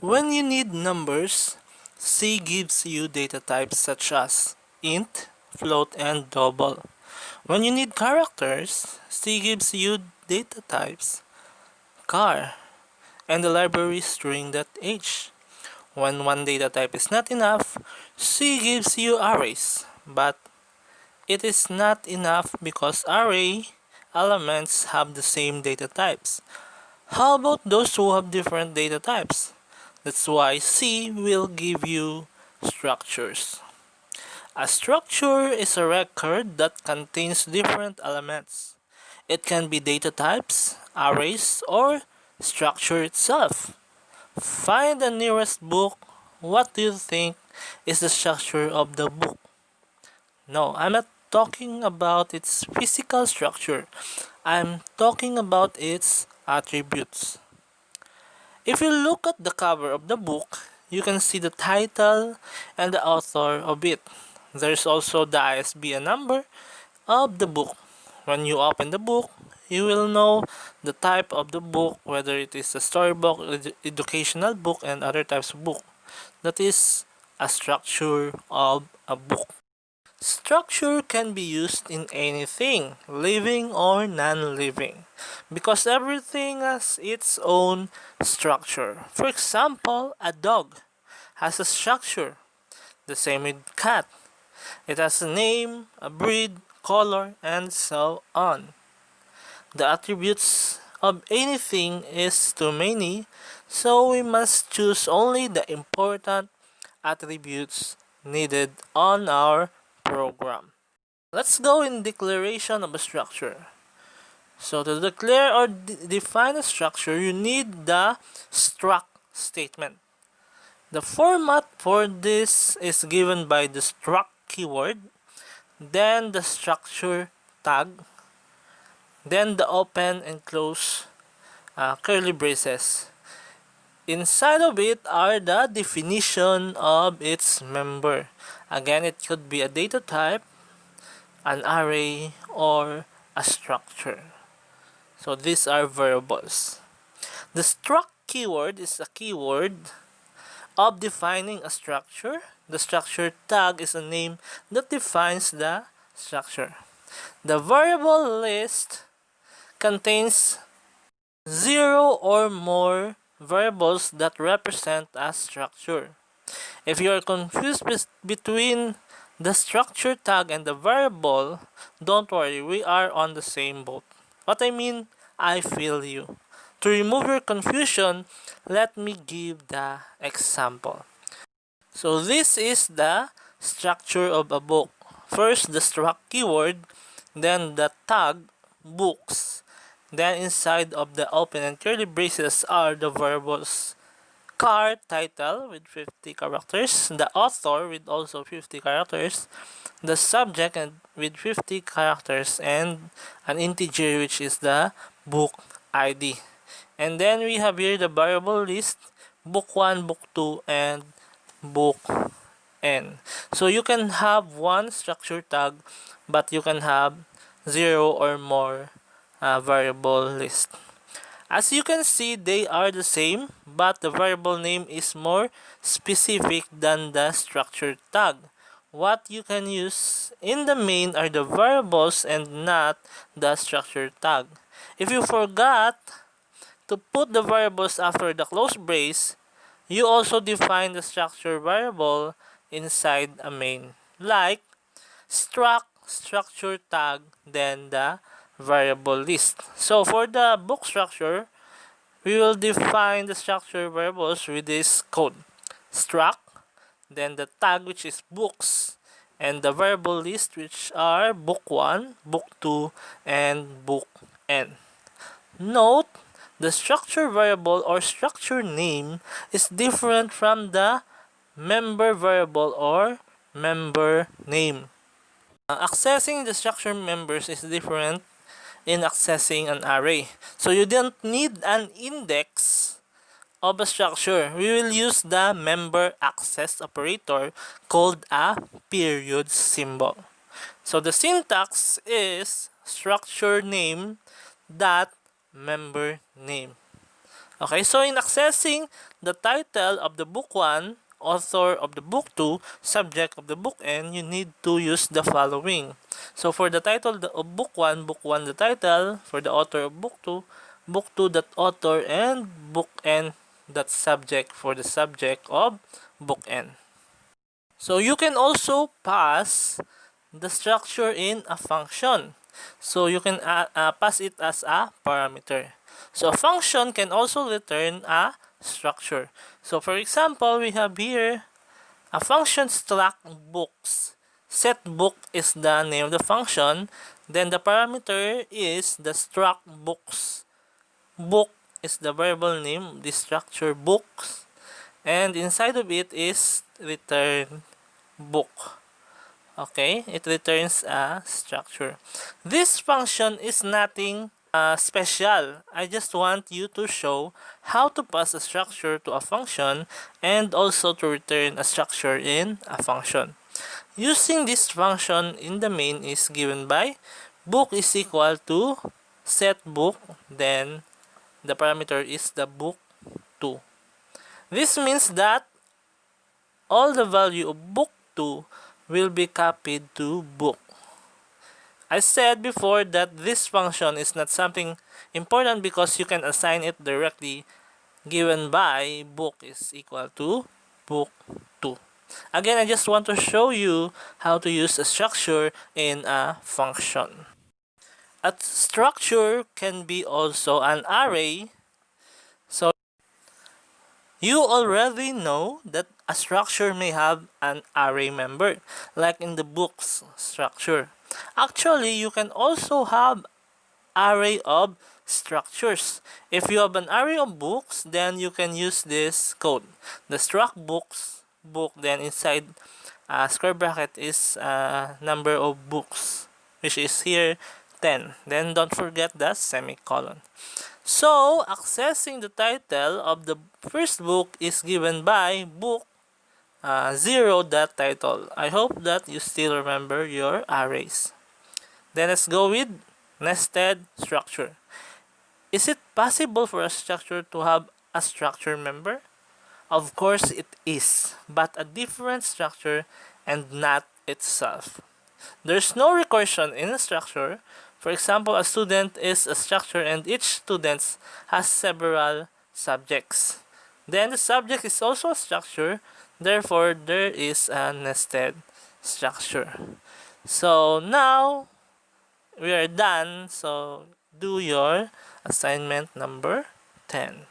When you need numbers, C gives you data types such as int, float, and double. When you need characters, C gives you data types char and the library string.h. When one data type is not enough, C gives you arrays, but it is not enough because array elements have the same data types. How about those who have different data types? That's why C will give you structures. A structure is a record that contains different elements. It can be data types, arrays, or structure itself. Find the nearest book. What do you think is the structure of the book? No, I'm not talking about its physical structure. I'm talking about its attributes. If you look at the cover of the book, you can see the title and the author of it. There's also the ISBN number of the book. When you open the book, you will know the type of the book, whether it is a storybook, educational book, and other types of book. That is a structure of a book. Structure can be used in anything, living or non-living, because everything has its own structure. For example, a dog has a structure. The same with cat. It has a name, a breed, color, and so on. The attributes of anything is too many, so we must choose only the important attributes needed on our program. Let's go in declaration of a structure. So to declare or define a structure, you need the struct statement. The format for this is given by the struct keyword, then the structure tag, then the open and close curly braces. Inside of it are the definition of its member. Again, it could be a data type, an array, or a structure. So these are variables. The struct keyword is a keyword of defining a structure. The structure tag is a name that defines the structure. The variable list contains 0 or more variables that represent a structure. If you are confused between the structure tag and the variable, don't worry, we are on the same boat. What I mean, I feel you. To remove your confusion, let me give the example. So this is the structure of a book. First, the struct keyword, then the tag books. Then inside of the open and curly braces are the variables car title with 50 characters, the author with also 50 characters, the subject and with 50 characters, and an integer which is the book ID. And then we have here the variable list, book 1, book 2, and book N. So you can have one structure tag, but you can have 0 or more variable list. As you can see, they are the same, but the variable name is more specific than the structure tag. What you can use in the main are the variables and not the structure tag. If you forgot to put the variables after the close brace, you also define the structure variable inside a main, like struct structure tag, then the variable list. So for the book structure, we will define the structure variables with this code. Struct, then the tag which is books, and the variable list which are book 1, book 2, and book N. Note, the structure variable or structure name is different from the member variable or member name. Accessing the structure members is different in accessing an array. So you don't need an index of a structure. We will use the member access operator called a period symbol. So the syntax is structure name dot member name. Okay, so in accessing the title of the book 1, author of the book 2, subject of the book N, you need to use the following. So for the title of book 1, the title. For the author of book 2, that author, and book N, that subject for the subject of book N. So you can also pass the structure in a function. So you can pass it as a parameter. So a function can also return a structure. So for example, we have here a function struct books. Set book is the name of the function. Then the parameter is the struct books. Book is the variable name, the structure books. And inside of it is return book. Okay, it returns a structure. This function is nothing special. I just want you to show how to pass a structure to a function and also to return a structure in a function. Using this function in the main is given by book is equal to set book, then the parameter is the book 2. This means that all the value of book 2 will be copied to book. I said before that this function is not something important because you can assign it directly given by book is equal to book 2. Again, I just want to show you how to use a structure in a function. A structure can be also an array. So you already know that a structure may have an array member, like in the books structure. Actually, you can also have array of structures. If you have an array of books, then you can use this code. The struct books, book, then inside square bracket is number of books, which is here 10. Then don't forget the semicolon. So, accessing the title of the first book is given by book 0.title. I hope that you still remember your arrays. Then let's go with nested structure. Is it possible for a structure to have a structure member? Of course it is, but a different structure and not itself. There's no recursion in a structure. For example, a student is a structure and each student has several subjects. Then the subject is also a structure, therefore there is a nested structure. So now we are done. So do your assignment number 10.